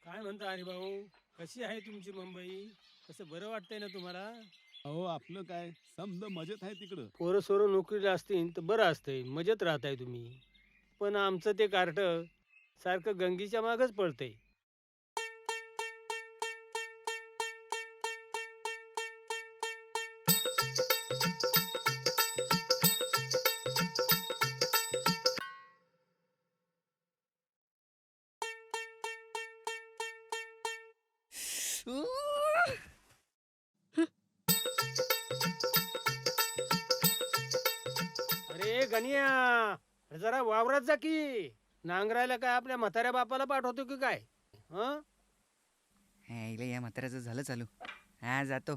काय म्हणता अरे भाऊ, कशी आहे तुमची मुंबई? कसं बरं वाटतंय ना तुम्हाला? अहो आपलं काय समद मजेत आहे तिकडं. पोरं सोरं नोकरीला असतील तर बरं असतंय, मजेत राहताय तुम्ही. पण आमचं ते कार्ट सारखं गंगीच्या मागच पळतंय. अरे गनिया, जरा वावरात जा की. नांगरायला काय आपल्या म्हाताऱ्या बापाला पाठवतो की काय? हं? इला या म्हाताऱ्याचं झालं चालू. हा जातो.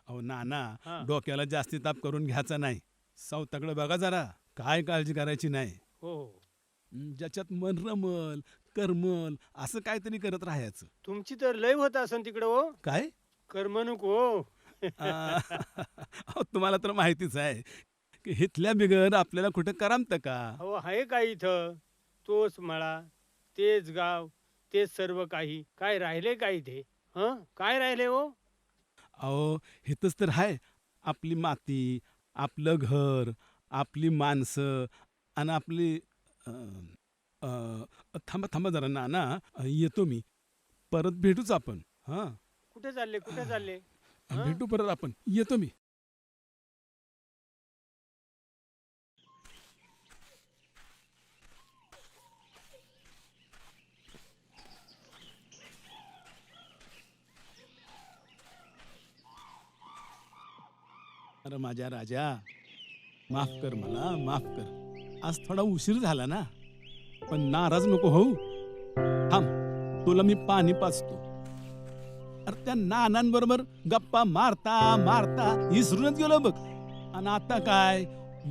अहो नाना, हा. डोक्याला जास्ती ताप करून घ्यायचा नाही. सावताकडे बघा जरा, काय काळजी करायची नाही. हो हो. ज्याच्यात मन रमल करमल असं काहीतरी करत राहायचं. तुमची तर लय होत असन तिकडं हो. काय करमणूक हो. अहो, तुम्हाला तर माहितीच आहे की हिथल्या बिगर आपल्याला कुठं करमतं का. अहो आहे का इथं? तोच मळा, तेच गाव, तेच सर्व काही. काय राहिले का इथे? हं? काय राहिले हो? अहो हिथंच तर आहे आपली माती, आपलं घर, आपली माणसं आणि आपली अं, थांबा थांबा जरा नाना, येतो मी. परत भेटूच आपण. हां, कुठे चालले? कुठे चालले? हं? भेटू परत आपण. येतो मी. अरे माझ्या राजा, माफ कर मला, माफ कर. आज थोडा उशीर झाला ना, पण नाराज नको होऊ. थांब, तुला मी पाणी पाजतो. अरे त्या नानांबरोबर गप्पा मारता मारता विसरूनच गेलो बघ. आणि आता काय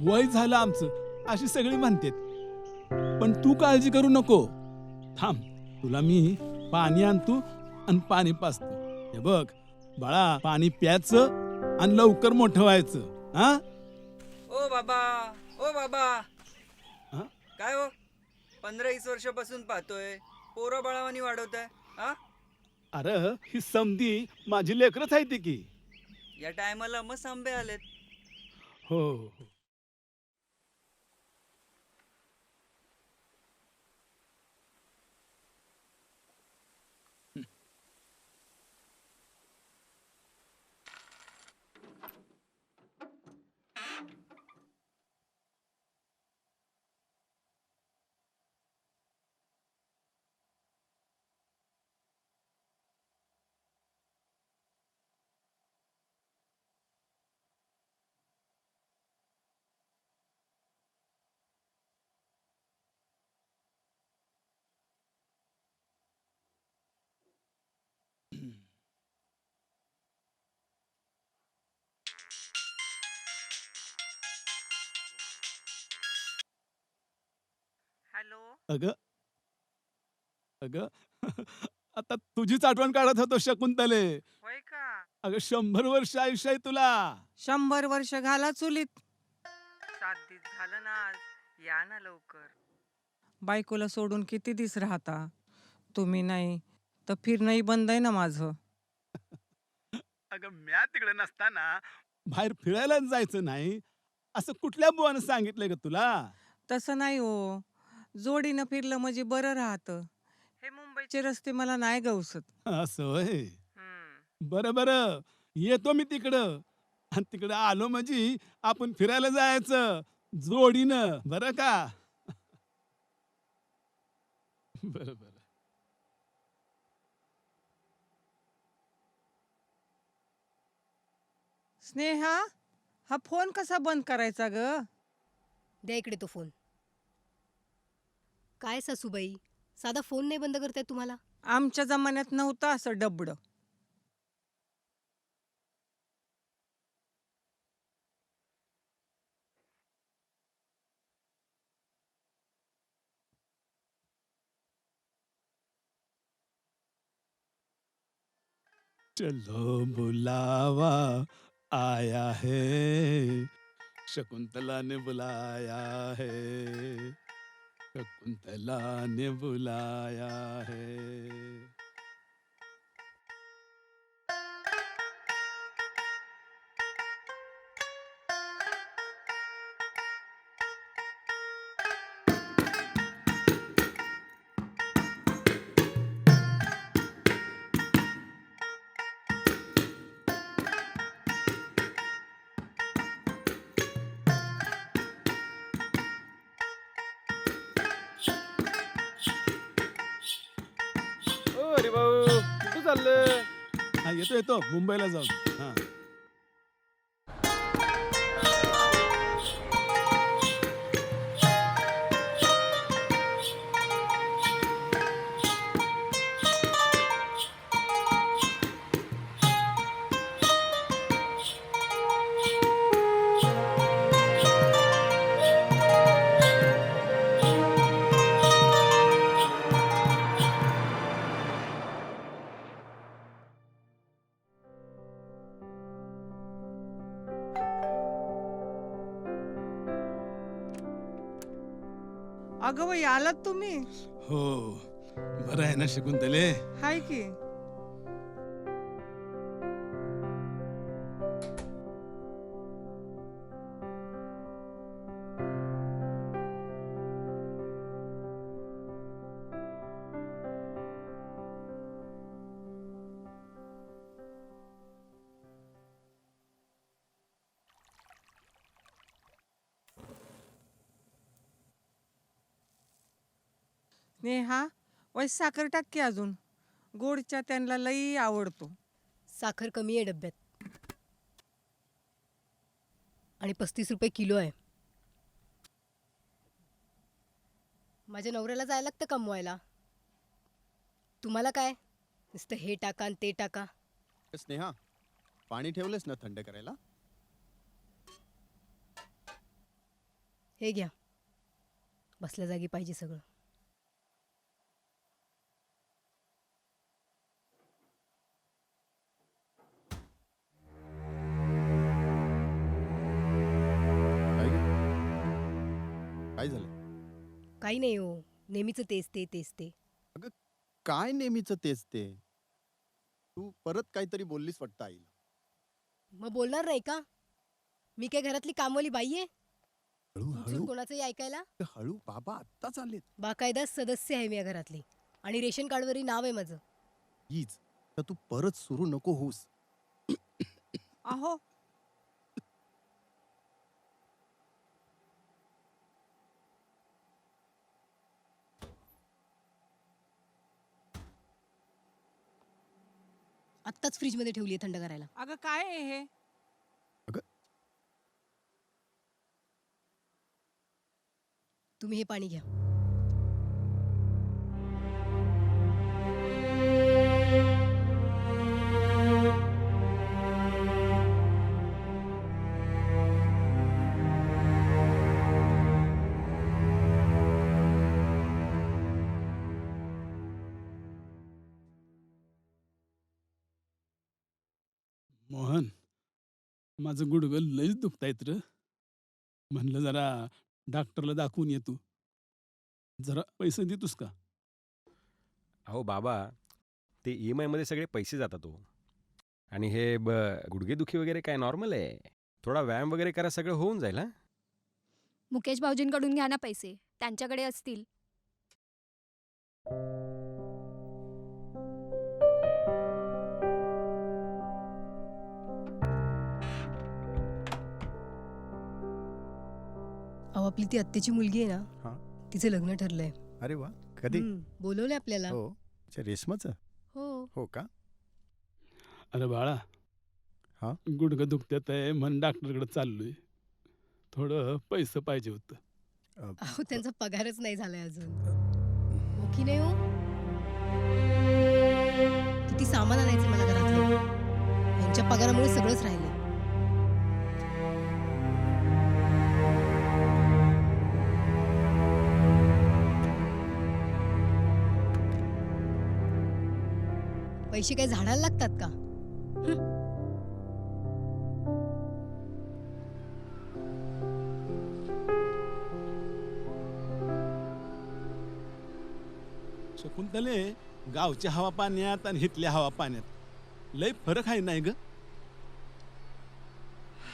वय झालं आमचं अशी सगळी म्हणतात. पण तू काळजी करू नको. थांब, तुला मी पाणी आणतो आणि पाणी पाजतो. हे बघ बाळा, पाणी प्यायचं आणि लवकर मोठं व्हायचं. हा ओ बाबा, ओ बाबा. हा? काय हो, 15-20 वर्षापासून पाहतोय पोरं बाळावानी वाढवताय. हा, अरे ही समधी माझी लेकरच आहे ती की. या टायमाला मस्त आंबे आलेत. हो हो. हॅलो. अगं अगं आता तुझीच आठवण काढत होतो शकुंतले. होय का? अगं 100 वर्ष आयुष्य आहे तुला. 100 वर्ष घाला चुलीत. 7 दिस झालं ना आज. या ना लवकर. बायकोला सोडून किती दिस राहता? तुम्ही नाही तर फिरणंही बंद आहे ना माझं. अगं म्या तिकडे नसताना बाहेर फिरायला जायचं नाही असं कुठल्या बुवानं सांगितलंय ग तुला. तसं नाही हो. जोडीनं फिरलं म्हणजे बरं राहतं. हे मुंबईचे रस्ते मला नाही गवसत. असं होय. हम्म. बरं बरं, येतो मी तिकडं. आणि तिकडं आलो म्हणजे आपण फिरायला जायचं जोडीनं, बरं का. बरं बरं. स्नेहा, हा फोन कसा बंद करायचा ग? द्या इकडे तो फोन. काय सासूबाई, साधा फोन नाही बंद करताय तुम्हाला? आमच्या जमान्यात नव्हतं असं डबड. चलो बुलावा आया है, शकुंतला ने बुलाया है. शकुंतला ने बुलाया है. ओ अरे भाऊ कुठं चाललं? हा, येतो येतो मुंबईला जाऊन. हा. अगं बाई आलात तुम्ही? हो, बरं आहे ना शकुंतले? हाय की. नेहा, वय साखर टाक की अजून. गोडच्या त्यांना लई आवडतो. साखर कमी आहे डब्यात. आणि 35 रुपये किलो आहे. माझ्या नवऱ्याला जायला लागतं कमवायला. तुम्हाला काय नुसतं हे टाका आणि ते टाका. स्नेहा पाणी ठेवलेस ना थंड करायला? हे घ्या. बसल्या जागी पाहिजे सगळं. काय ग? काय झालं? काही नाही हो, नेहमीच तेच ते तेच ते. काय नेहमीच तेच ते? तू परत काहीतरी बोललीस वाटतं आईला. मग बोलणार नाही का? मी काय घरातली कामवाली बाई आहे? तुमचं हळू कोणाचंही ऐकायला? हळू बाबा आत्ताच आलेत. बाकायदा सदस्य आहे मी या घरातली. आणि रेशन कार्डवरही नाव आहे माझं. प्लीज तर तू परत सुरू नको होऊस. अहो, आत्ताच फ्रीजमध्ये ठेवली आहे थंड करायला. अगं काय आहे हे? तुम्ही हे पाणी घ्या. मोहन, माझं गुडघं लईच दुखतायत र. म्हणलं जरा डॉक्टरला दाखवून ये तू. जरा पैसे देतोस का? अहो बाबा, ते EMI मध्ये सगळे पैसे जातात हो. आणि हे गुडघेदुखी वगैरे काय नॉर्मल आहे. थोडा व्यायाम वगैरे करा, सगळं होऊन जाईल. हां, मुकेश भाऊजींकडून घ्या ना पैसे, त्यांच्याकडे असतील. अहो आपली ती आत्याची मुलगी आहे हा. ना, तिचं लग्न ठरलंय. अरे वा, कधी? बोलवलंय आपल्याला. हो. अच्छा, रेशमाचं? हो. हो का? अरे बाळा, हा? गुडघं दुखत्यात आहे म्हणून डॉक्टरकडे चाललोय. थोडं पैसे पाहिजे होतं. अहो त्यांचा पगारच नाही झालाय अजून. ओळखी नाही हो. किती सामान आणायचं मला घरातलं. यांच्या पगारामुळे सगळंच राहिलंय. पैसे काय झाडाला लागतात का? शकुंतले, गावच्या हवा पाण्यात आणि इथल्या हवा पाण्यात लय फरक आहे नाही ग.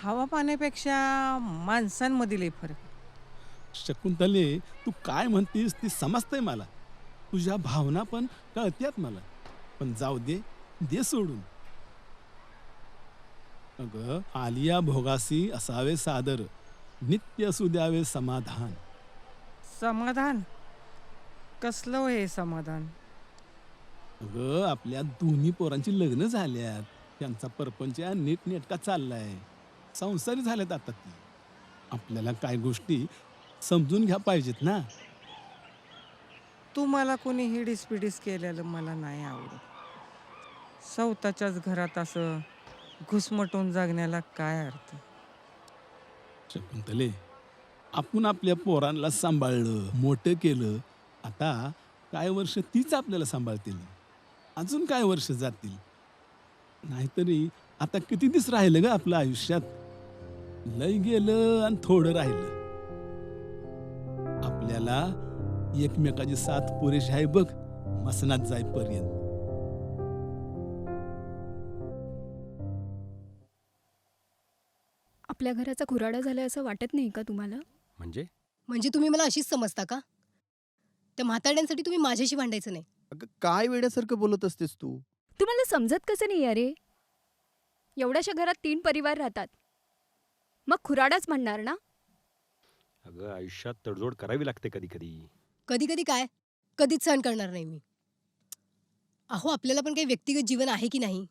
हवा पाण्यापेक्षा माणसांमध्ये लय फरक आहे. शकुंतले, तू काय म्हणतीस ती समजतंय मला. तुझ्या भावना पण कळत्यात मला. पण जाऊ दे, दे सोडून. अगं, आलिया भोगासी असावे सादर, नित्य असू द्यावे समाधान. समाधान कसलं हो हे समाधान? अगं, आपल्या दोन्ही पोरांची लग्न झाल्यात. त्यांचा परपंच नीटनेटका चाललाय. संसारी झाल्यात आता ती. आपल्याला काय गोष्टी समजून घ्या पाहिजेत ना. तुम्हाला कोणी हिडीस पिडीस केलेलं मला नाही आवडत. स्वतःच्याच घरात असं घुसमटून जगण्याला काय अर्थ? शकुंतले, आपण आपल्या पोरांना सांभाळलं, मोठं केलं. आता काय वर्ष तीच आपल्याला सांभाळतील. अजून काय वर्ष जातील. नाहीतरी आता किती दिवस राहिलं ग आपलं आयुष्यात. लय गेलं आणि थोडं राहिलं. आपल्याला एकमेकाची साथ पुरेशी आहे बघ, मसनात जाईपर्यंत. आपल्या घराचा खुराडा झालाय असं वाटत नाही का तुम्हाला? म्हणजे म्हणजे तुम्ही मला अशीच समजता का? त्या म्हातारड्यांसाठी तुम्ही माझ्याशी भांडायचं नाही. अगं काय वेड्यासारखं बोलत असतेस तू. तुम्हाला समजत कसं नाही अरे? एवढ्याशा घरात 3 परिवार राहतात, मग खुराडाच म्हणणार ना? अगं, आयुष्यात तडजोड करावी लागते कधी कधी. कधी कधी काय, कधीच सहन करणार नाही मी. अहो, आपल्याला पण काही व्यक्तिगत जीवन आहे की नाही?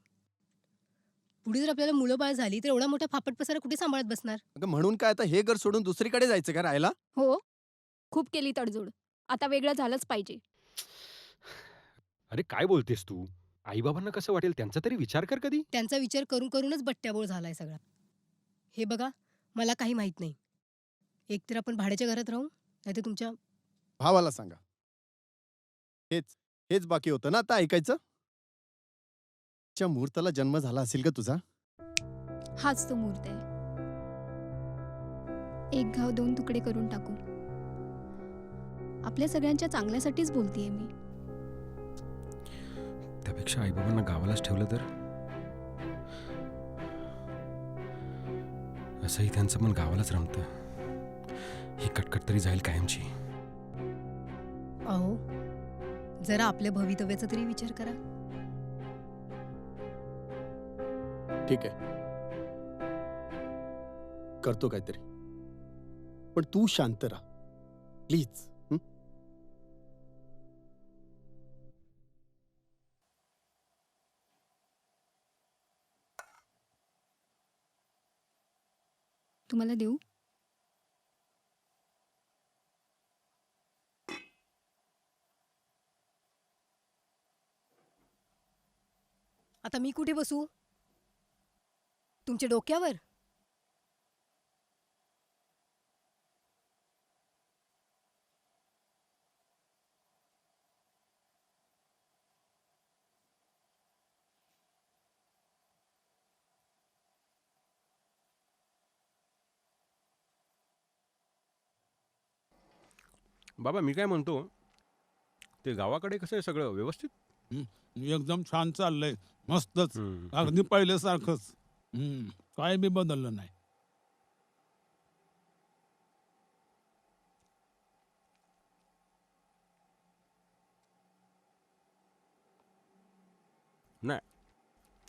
पुढे जर आपल्याला मुलं बाळ झाली तर एवढा मोठा फापट पसारा कुठे सांभाळत बसणार? अगं म्हणून काय आता हे घर सोडून दुसरीकडे जायचं का राहायला? हो, खूप केली तडजोड. आता वेगळं झालंच पाहिजे. अरे काय बोलतेस तू? आईबाबांना कसं वाटेल त्यांचा तरी विचार कर कधी. त्यांचा विचार करून करूनच बट्ट्याबोळ झालाय सगळा. हे बघा, मला काही माहित नाही. एकतर आपण भाड्याच्या घरात राहू, नाहीतर तुमच्या भावाला सांगा. हेच हेच बाकी होतं ना आता ऐकायचं. च्या मुहूर्ताला जन्म झाला असेल का तुझा? हाच तो मुहूर्त आहे. एक घाव 2 तुकडे करून टाकू. आपल्या सगळ्यांच्या चांगल्यासाठीच बोलतेय मी. त्यापेक्षा आईबाबांना गावालाच ठेवलं तर. असंही त्यांचं मन गावालाच रमतं. ही कटकट तरी जाईल कायमची. अहो, जरा आपल्या भवितव्याचा तरी विचार करा. ठीक आहे, करतो काहीतरी. पण तू शांत राहा प्लीज. तुम्हाला देऊ? आता मी कुठे बसू? तुमच्या डोक्यावर? बाबा मी काय म्हणतो, ते गावाकडे कसं आहे सगळं व्यवस्थित? एकदम छान चाललंय. मस्तच. हम्म. अगदी पहिल्यासारखंच. काय बी बदललं नाही.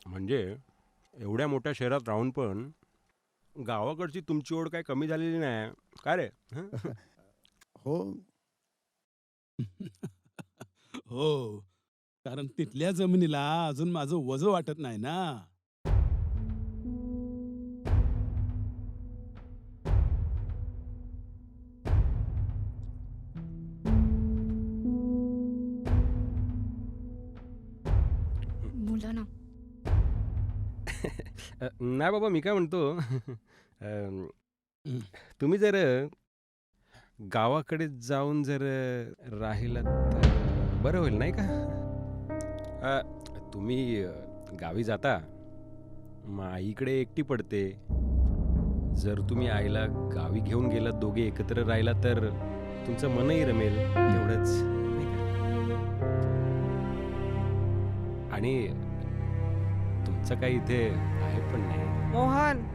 म्हणजे एवढ्या मोठ्या शहरात राहून पण गावाकडची तुमची ओढ काय कमी झालेली नाही काय रे? हं? हो, हो, कारण तिथल्या जमिनीला अजून माझं वजं वाटत नाही ना. बोला ना. नाही बाबा मी काय म्हणतो अं, तुम्ही जर गावाकडे जाऊन जर राहिलात तर बरं होईल नाही का? तुम्ही गावी जाता मग आईकडे एकटी पडते. जर तुम्ही आईला गावी घेऊन गेलात दोघे एकत्र राहिला तर तुमचं मनही रमेल तेवढंच नाही का? आणि तुमचं काही इथे आहे पण नाही. मोहन,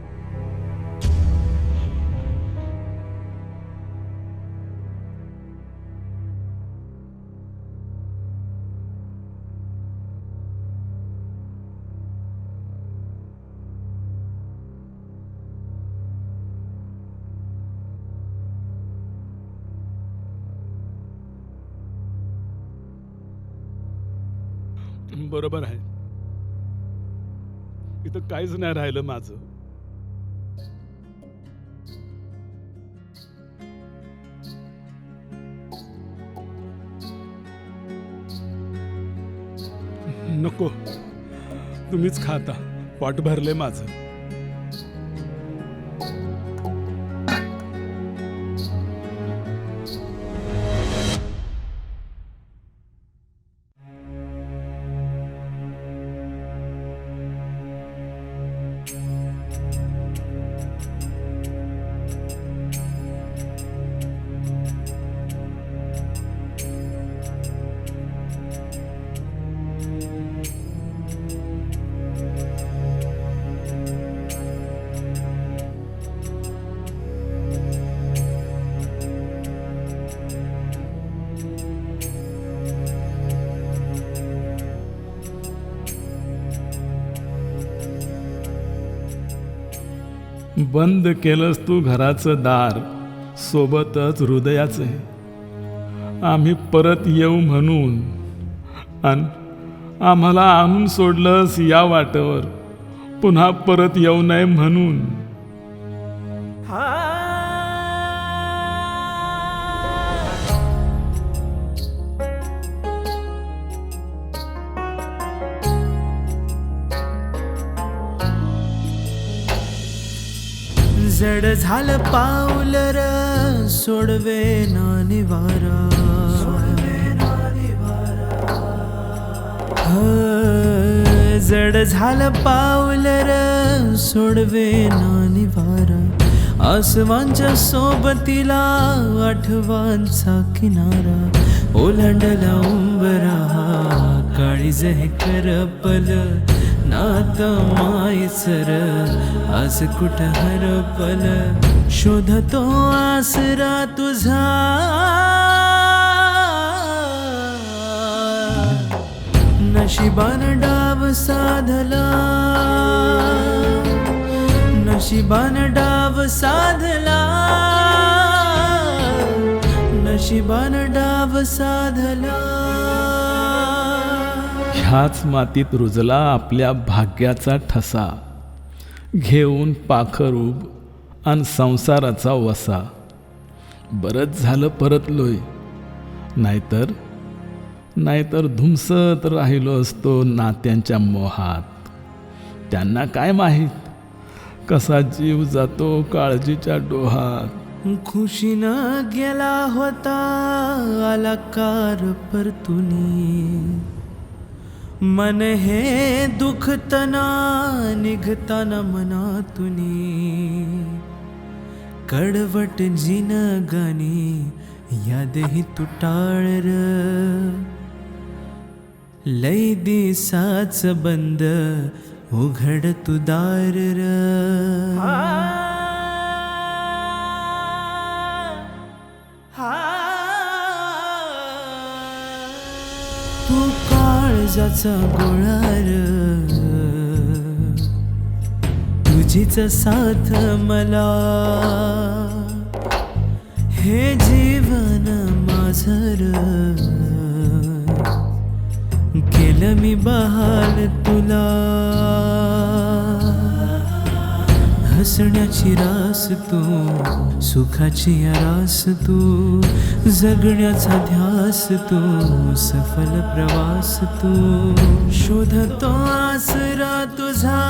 बरोबर आहे. इथं काहीच नाही राहिलं माझं. नको, तुम्हीच खाता. पोट भरले माझं. बंद केलंस तू घराचं दार, सोबतच हृदयाचे. आम्ही परत येऊ म्हणून, आम्हाला आणून सोडलंस या वाटेवर, पुन्हा परत येऊ नये म्हणून. जड झालं पाऊल र सोडवे ना निवारा, जड झालं पाऊल र सोडवे ना निवारा. आसमांच्या सोबतीला आठवांचा किनारा, ओलांडला उंबरा काळीज हे करपल नात मायसर. आज कुठ हरपल शोधतो आसरा तुझा, नशिबान डाव साधला, नशिबान डाव साधला, नशिबान डाव साधला. ह्याच मातीत रुजला आपल्या भाग्याचा ठसा, घेऊन पाखर उब आणि संसाराचा वसा. बरंच झालं परतलोय, नाहीतर धुमसत राहिलो असतो नात्यांच्या मोहात. त्यांना काय माहीत कसा जीव जातो काळजीच्या डोहात. खुशीनं गेला होता आला कार परतुनी, मन हे दुखतना निघताना मनातुनी. कडवट जिनगानी यादही तुटाळ र, लय दिसाच बंद उघड तू दार र. तू काळजाचा गोळार, तुझीच साथ मला, हे जीवन माझर. केलं मी बहाल तुला, हसण्याची रास तू, सुखाची आरास तू, जगण्याचा ध्यास तू, सफल प्रवास तू. शोधतो आसरा तुझा,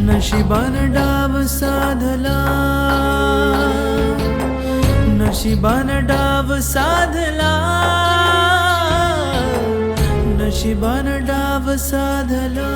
नशिबान डाव साधला, नशिबान डाव साधला, नशिबान डाव साधला.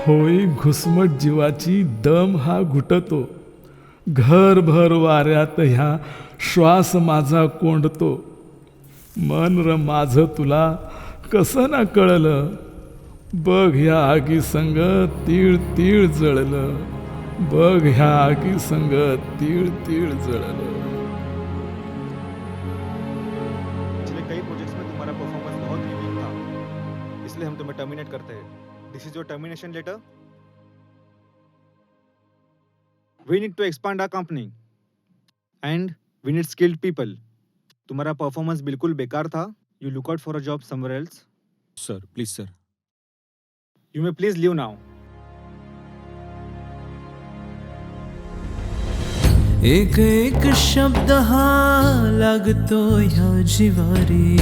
होई घुसमट जीवाची दम हा घुटतो, घरभर वाऱ्यात ह्या श्वास माझा कोंडतो. मन र माझं तुला कसं ना कळलं, बघ ह्या आगी संग तीळ तीळ जळलं, बघ ह्या आगी संग तीळ तीळ जळलं. पिछले कई प्रोजेक्ट्स में तुम्हारा परफॉर्मेंस बहुत ही वीक था, इसलिए हम तुम्हें टर्मिनेट करते हैं. This is your termination letter. We need to expand our company and we need skilled people. तुम्हारा परफॉर्मेंस बिल्कुल बेकार था. You look out for a job somewhere else. Sir please sir. You may please leave now. एक एक शब्द हा लागतो ह्या जिवारी,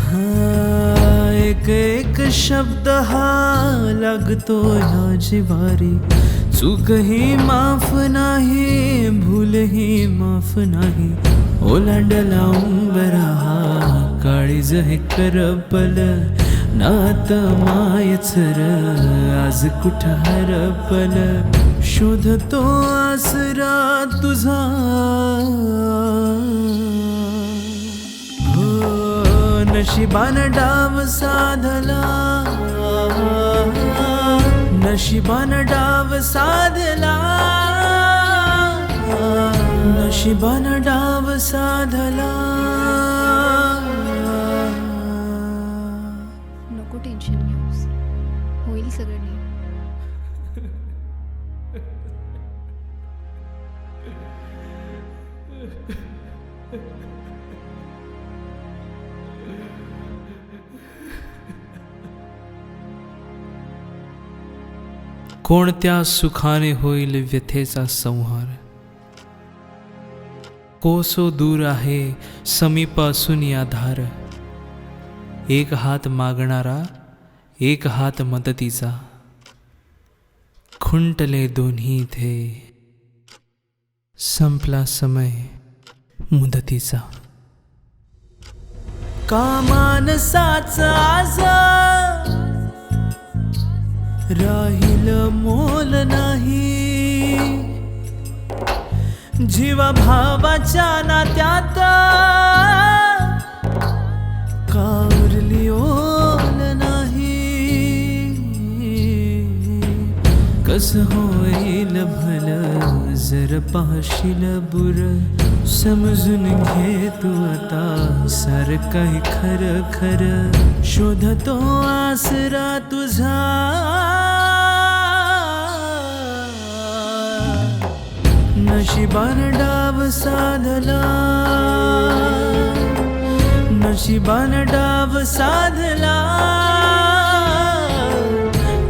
हा एक एक शब्द हा लागतो ह्या जिवारी. चूकही माफ नाही, भूलही माफ नाही. ओलांडला उंबरा हा काळीज हे करपल, नात मायचर आज कुठ हरपल. शोधतो आसरा तुझा, हो नशिबान डाव साधला, नशिबान डाव साधला, नशिबान डाव साधला. नको टेन्शन घेऊस, होईल सगळं नीट. कोणत्या सुखाने होईल व्यथेचा संहार. कोसो दूर आहे समीप असून या धार. एक हात मागणारा, एक हात मदतीचा. खुंटले दोन्ही इथे, संपला समय मुदतीचा. का मानसाच आज राहील मोल नाही. जीवा भावाच्या नात्यात कावरली ओल नाही. कस होईल भल जर पाहशील बुर. समजून घे तू आता सार काही खर खर. शोधतो आसरा तुझा, नशिबान डाव साधला, नशिबान डाव साधला,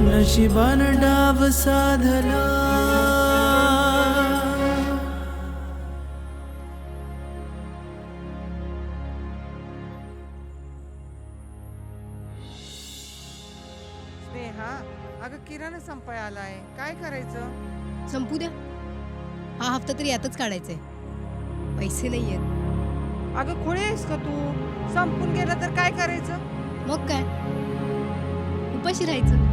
नशिबान डाव साधला. स्नेहा, अगं किराणा संपाय आलाय, काय करायचं? संपू द्या, हा हप्ता तरी यातच काढायचंय. पैसे नाही आहेत. अगं खोळे आहेस का तू? संपून गेलं तर काय करायचं? मग काय, उपाशी राहायचं.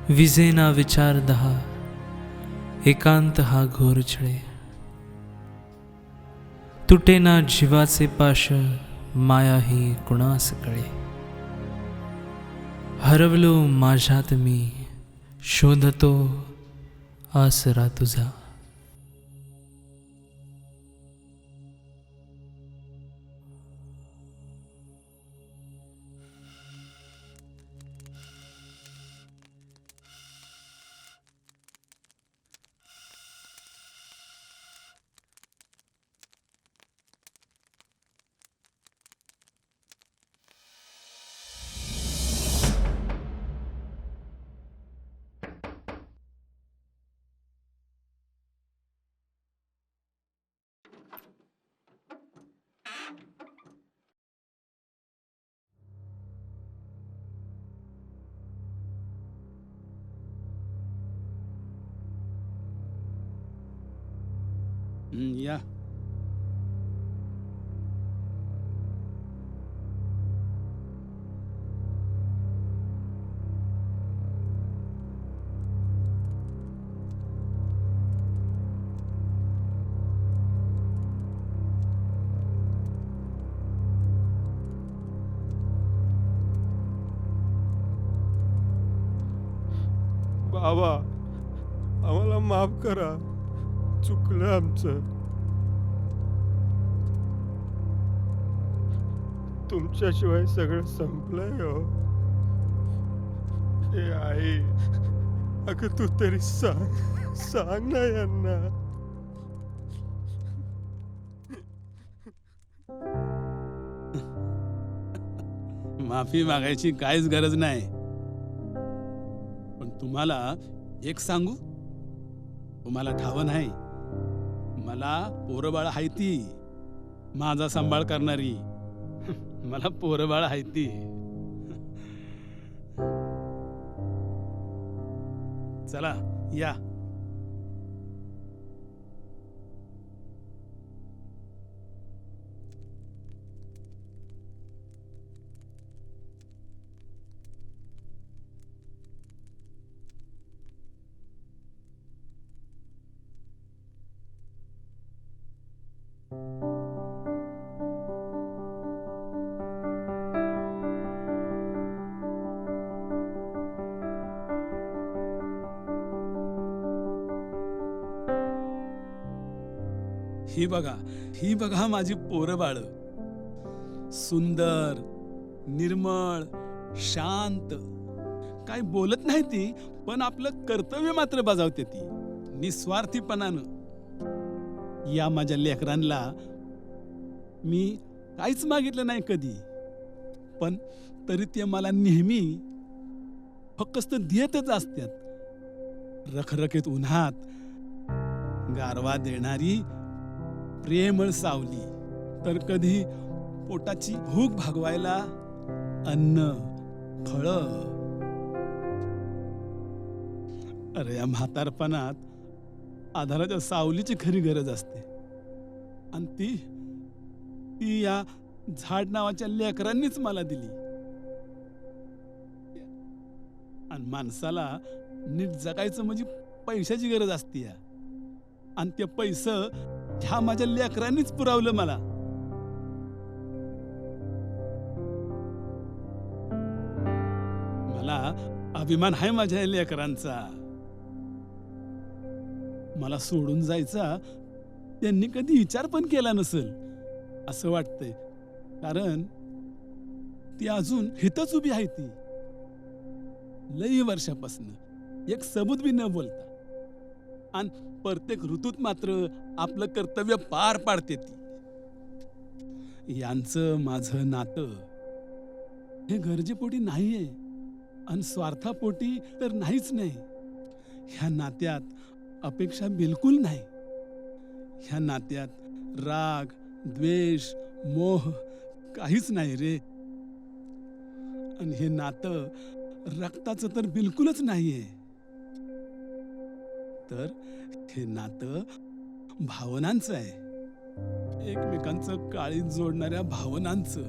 विजेना विचार दहा, एकांत हा घोर छळे. तुटेना जीवाचे पाश, माया ही कुणास कळे. हरवलो माझ्यात मी, शोधतो आसरा तुझा. या. बाबा आम्हाला माफ करा, चुकलं आमचं. तुमच्याशिवाय सगळं संपलंय हो. हे आई, अगं तू तरी सांग ना यांना. माफी मागायची काहीच गरज नाही. पण तुम्हाला एक सांगू, तुम्हाला ठाव नाही, मला पोरबाळ आहे ती, माझा सांभाळ करणारी. मला पोरबाळ आहे ती. चला या. ही बघा माझी पोरबाळ. सुंदर, निर्मळ, शांत. काय बोलत नाही ती, पण आपलं कर्तव्य मात्र बजावते ती निस्वार्थीपणानं. या माझ्या लेकरांना मी काहीच मागितलं नाही कधी, पण तरी ते मला नेहमी फक्त देतच असतात. रखरखीत उन्हात गारवा देणारी प्रेमळ सावली, तर कधी पोटाची भूक भागवायला अन्न, फळ. अरे या म्हातारपणात आधाराच्या सावलीची खरी गरज असते, आणि ती या झाड नावाच्या लेकरांनीच मला दिली. आणि माणसाला नीट जगायचं म्हणजे पैशाची गरज असते, आणि ते पैसं ह्या माझ्या लेकरांनीच पुरवलं मला. मला अभिमान आहे माझ्या लेकरांचा. मला सोडून जायचा त्यांनी कधी विचार पण केला नसेल असं वाटतंय, कारण ती अजून हितच उभी आहे. ती लई वर्षापासून एक सबूत बी न बोलता, आणि प्रत्येक ऋतूत मात्र आपलं कर्तव्य पार पाडते ती. यांचं माझं नातं हे गरजेपोटी नाहीये, आणि स्वार्थापोटी तर नाहीच नाही. ह्या नात्यात अपेक्षा बिलकुल नाही. ह्या नात्यात राग, द्वेष, मोह काहीच नाही रे. आणि हे नातं रक्ताचं तर बिलकुलच नाहीये. तर हे नातं भावनांचं आहे, एकमेकांचं काळीज जोडणाऱ्या भावनांचं.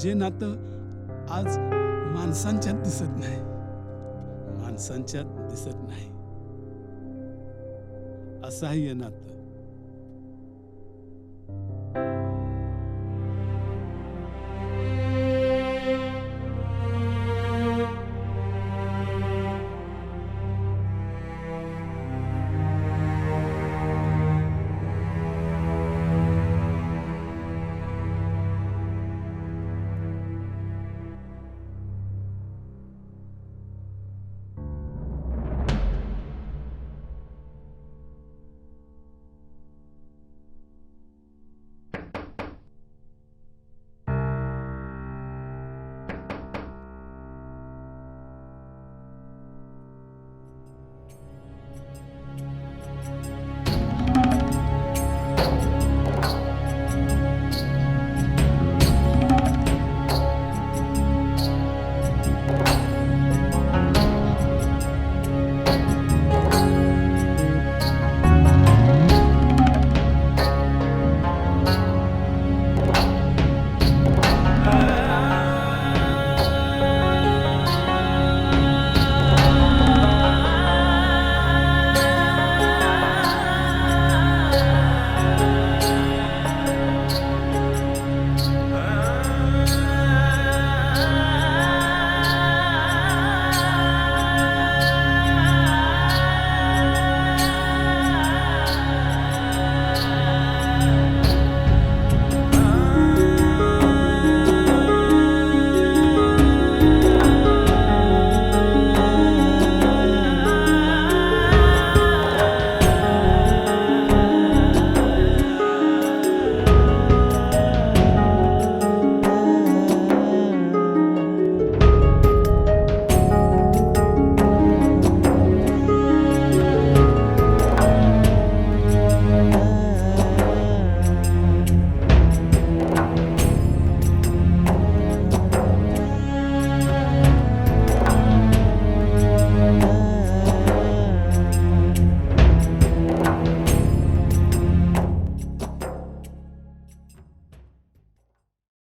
जे नातं आज माणसांच्यात दिसत नाही, माणसांच्यात दिसत नाही, असं आहे हे नातं.